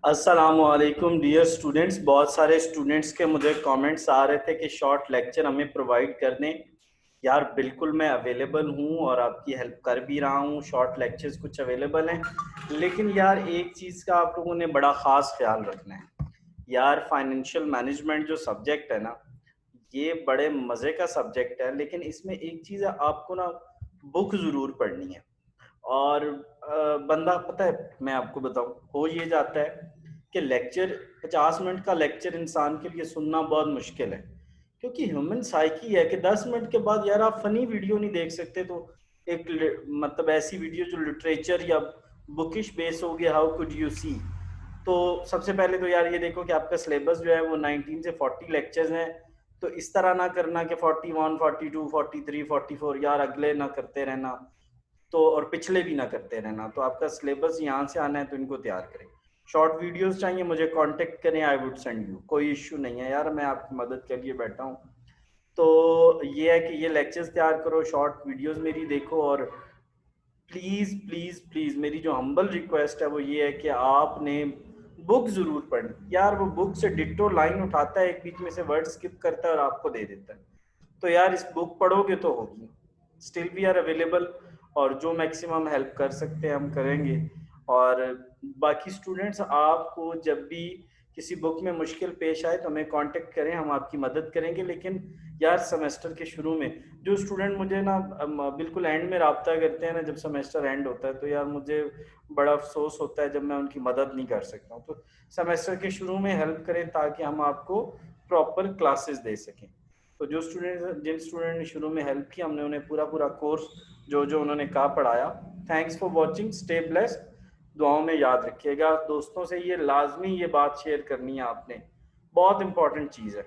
अस्सलामुअलैकुम dear students. बहुत सारे स्टूडेंट्स के मुझे कमेंट्स आ रहे थे कि शॉर्ट लेक्चर हमें प्रोवाइड कर दें। यार बिल्कुल मैं अवेलेबल हूँ और आपकी हेल्प कर भी रहा हूँ। शॉर्ट लेक्चर्स कुछ अवेलेबल हैं, लेकिन यार एक चीज़ का आप लोगों ने बड़ा ख़ास ख्याल रखना है। यार फाइनेंशियल मैनेजमेंट जो सब्जेक्ट है ना, ये बड़े मज़े का सब्जेक्ट है, लेकिन इसमें एक चीज़ है, आपको ना बुक ज़रूर पढ़नी है। और बंदा पता है, मैं आपको बताऊं, हो ये जाता है कि लेक्चर 50 मिनट का लेक्चर इंसान के लिए सुनना बहुत मुश्किल है, क्योंकि ह्यूमन साइकी है कि 10 मिनट के बाद यार आप फनी वीडियो नहीं देख सकते। तो एक मतलब ऐसी वीडियो जो लिटरेचर या बुकिश बेस हो गया, हाउ कुड यू सी। तो सबसे पहले तो यार ये देखो कि आपका सिलेबस जो है वो 19 से 40 लेक्चर्स हैं। तो इस तरह ना करना कि 41, 42, 43, 44 यार अगले ना करते रहना, तो और पिछले भी ना करते रहना। तो आपका सिलेबस यहाँ से आना है तो इनको तैयार करें। शॉर्ट वीडियोस चाहिए, मुझे कांटेक्ट करें, आई वुड सेंड यू, कोई इश्यू नहीं है यार, मैं आपकी मदद के लिए बैठा हूँ। तो ये है कि ये लेक्चर्स तैयार करो, शॉर्ट वीडियोस मेरी देखो, और प्लीज़ प्लीज़ प्लीज़ मेरी जो हम्बल रिक्वेस्ट है वो ये है कि आपने बुक ज़रूर पढ़नी। यार वो बुक से डिट्टो लाइन उठाता है, एक बीच में से वर्ड स्किप करता है और आपको दे देता है। तो यार इस बुक पढ़ोगे तो होगी। स्टिल वी आर अवेलेबल, और जो मैक्सिमम हेल्प कर सकते हैं हम करेंगे। और बाकी स्टूडेंट्स, आपको जब भी किसी बुक में मुश्किल पेश आए तो हमें कांटेक्ट करें, हम आपकी मदद करेंगे। लेकिन यार सेमेस्टर के शुरू में जो स्टूडेंट मुझे ना बिल्कुल एंड में रब्ता करते हैं ना, जब सेमेस्टर एंड होता है, तो यार मुझे बड़ा अफसोस होता है जब मैं उनकी मदद नहीं कर सकता हूँ। तो सेमेस्टर के शुरू में हेल्प करें ताकि हम आपको प्रॉपर क्लासेस दे सकें। तो जिन स्टूडेंट ने शुरू में हेल्प की, हमने उन्हें पूरा पूरा कोर्स जो जो उन्होंने कहा पढ़ाया। Thanks for watching, stay blessed. दुआओं में याद रखिएगा। दोस्तों से ये लाजमी ये बात शेयर करनी है आपने, बहुत इंपॉर्टेंट चीज़ है।